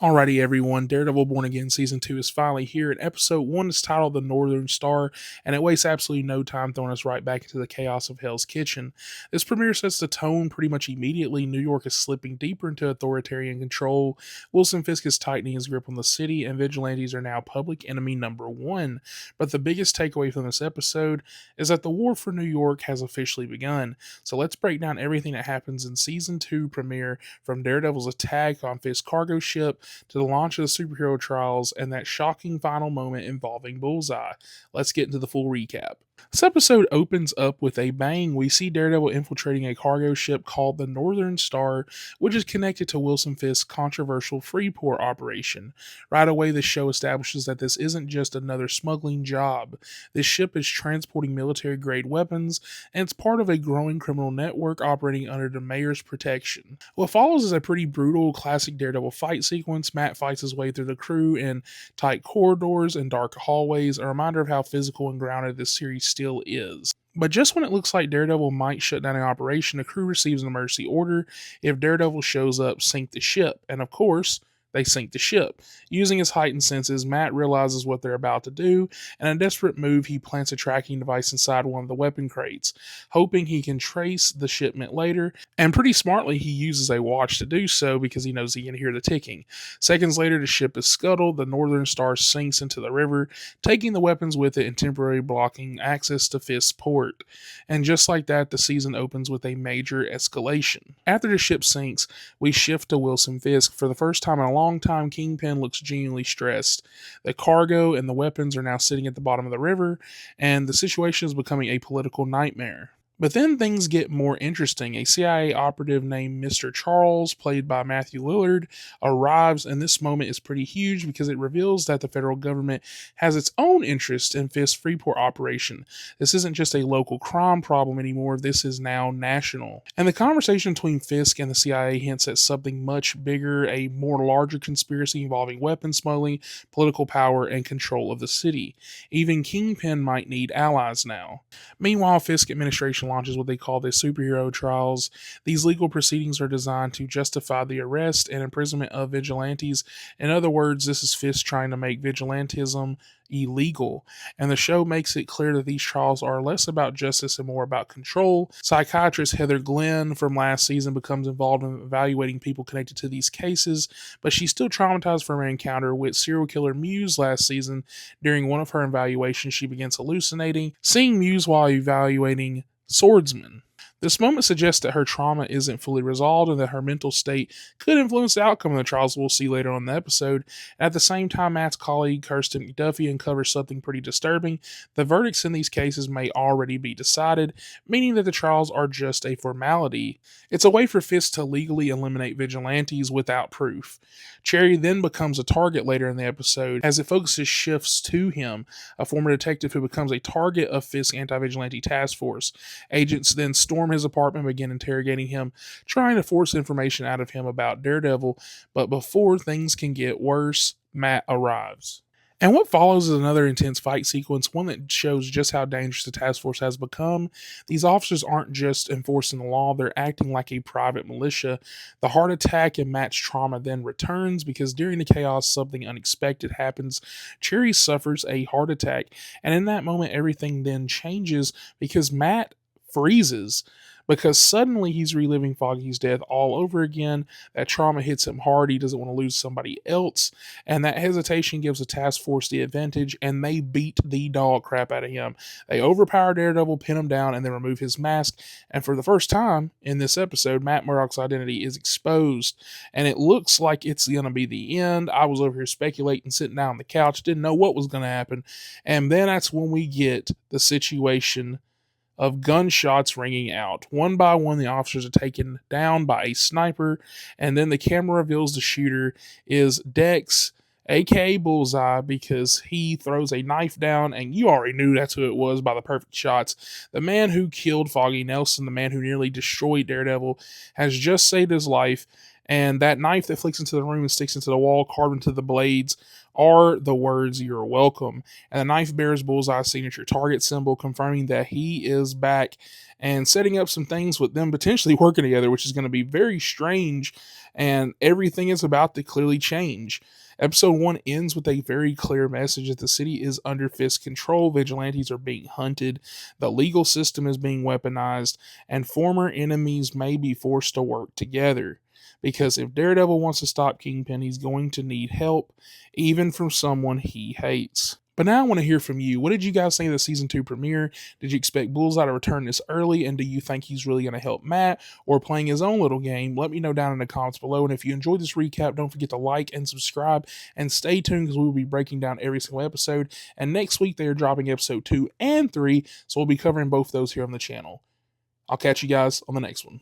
Alrighty, everyone. Daredevil Born Again Season 2 is finally here, and Episode 1 is titled The Northern Star, and it wastes absolutely no time throwing us right back into the chaos of Hell's Kitchen. This premiere sets the tone pretty much immediately. New York is slipping deeper into authoritarian control. Wilson Fisk is tightening his grip on the city, and vigilantes are now public enemy number one. But the biggest takeaway from this episode is that the war for New York has officially begun. So let's break down everything that happens in Season 2 premiere, from Daredevil's attack on Fisk's cargo ship to the launch of the superhero trials and that shocking final moment involving Bullseye. Let's get into the full recap. This episode opens up with a bang. We see Daredevil infiltrating a cargo ship called the Northern Star, which is connected to Wilson Fisk's controversial Freeport operation. Right away, the show establishes that this isn't just another smuggling job. This ship is transporting military-grade weapons, and it's part of a growing criminal network operating under the mayor's protection. What follows is a pretty brutal, classic Daredevil fight sequence. Matt fights his way through the crew in tight corridors and dark hallways, a reminder of how physical and grounded this series still is. But just when it looks like Daredevil might shut down an operation, the crew receives an emergency order. If Daredevil shows up, sink the ship. And of course, they sink the ship. Using his heightened senses, Matt realizes what they're about to do, and in a desperate move, he plants a tracking device inside one of the weapon crates, hoping he can trace the shipment later, and pretty smartly, he uses a watch to do so because he knows he can hear the ticking. Seconds later, the ship is scuttled, the Northern Star sinks into the river, taking the weapons with it and temporarily blocking access to Fisk's port. And just like that, the season opens with a major escalation. After the ship sinks, we shift to Wilson Fisk. For the first time in a long time, Kingpin looks genuinely stressed. The cargo and the weapons are now sitting at the bottom of the river, and the situation is becoming a political nightmare. But then things get more interesting. A CIA operative named Mr. Charles, played by Matthew Lillard, arrives, and this moment is pretty huge because it reveals that the federal government has its own interest in Fisk's Freeport operation. This isn't just a local crime problem anymore, this is now national. And the conversation between Fisk and the CIA hints at something much bigger, a more larger conspiracy involving weapons smuggling, political power, and control of the city. Even Kingpin might need allies now. Meanwhile, Fisk administration launches what they call the superhero trials. These legal proceedings are designed to justify the arrest and imprisonment of vigilantes. In other words, this is Fisk trying to make vigilantism illegal, and the show makes it clear that these trials are less about justice and more about control. Psychiatrist Heather Glenn from last season becomes involved in evaluating people connected to these cases, but she's still traumatized from her encounter with serial killer Muse last season. During one of her evaluations, she begins hallucinating, seeing Muse while evaluating Swordsman. This moment suggests that her trauma isn't fully resolved and that her mental state could influence the outcome of the trials we'll see later on in the episode. And at the same time, Matt's colleague Kirsten McDuffie uncovers something pretty disturbing. The verdicts in these cases may already be decided, meaning that the trials are just a formality. It's a way for Fisk to legally eliminate vigilantes without proof. Cherry then becomes a target later in the episode as it focuses shifts to him, a former detective who becomes a target of Fisk's Anti-Vigilante Task Force. Agents then storm his apartment and begin interrogating him, trying to force information out of him about Daredevil, but before things can get worse, Matt arrives. And what follows is another intense fight sequence, one that shows just how dangerous the task force has become. These officers aren't just enforcing the law, they're acting like a private militia. The heart attack and Matt's trauma then returns because during the chaos, something unexpected happens. Cherry suffers a heart attack, and in that moment, everything then changes because Matt freezes. Because suddenly he's reliving Foggy's death all over again. That trauma hits him hard. He doesn't want to lose somebody else. And that hesitation gives the task force the advantage, and they beat the dog crap out of him. They overpower Daredevil, pin him down, and then remove his mask. And for the first time in this episode, Matt Murdock's identity is exposed. And it looks like it's going to be the end. I was over here speculating, sitting down on the couch, didn't know what was going to happen. And then that's when we get the situation of gunshots ringing out. One by one, the officers are taken down by a sniper, and then the camera reveals the shooter is Dex, aka Bullseye, because he throws a knife down, and you already knew that's who it was by the perfect shots. The man who killed Foggy Nelson, the man who nearly destroyed Daredevil, has just saved his life, And that knife that flicks into the room and sticks into the wall, carved into the blades, are the words "You're welcome." And the knife bears Bullseye's signature target symbol, confirming that he is back and setting up some things with them potentially working together, which is going to be very strange. And everything is about to clearly change. Episode 1 ends with a very clear message that the city is under Fisk's control, vigilantes are being hunted, the legal system is being weaponized, and former enemies may be forced to work together. Because if Daredevil wants to stop Kingpin, he's going to need help, even from someone he hates. But now I want to hear from you. What did you guys think of the season 2 premiere? Did you expect Bullseye to return this early? And do you think he's really going to help Matt or playing his own little game? Let me know down in the comments below. And if you enjoyed this recap, don't forget to like and subscribe and stay tuned because we will be breaking down every single episode. And next week they are dropping episode 2 and 3. So we'll be covering both those here on the channel. I'll catch you guys on the next one.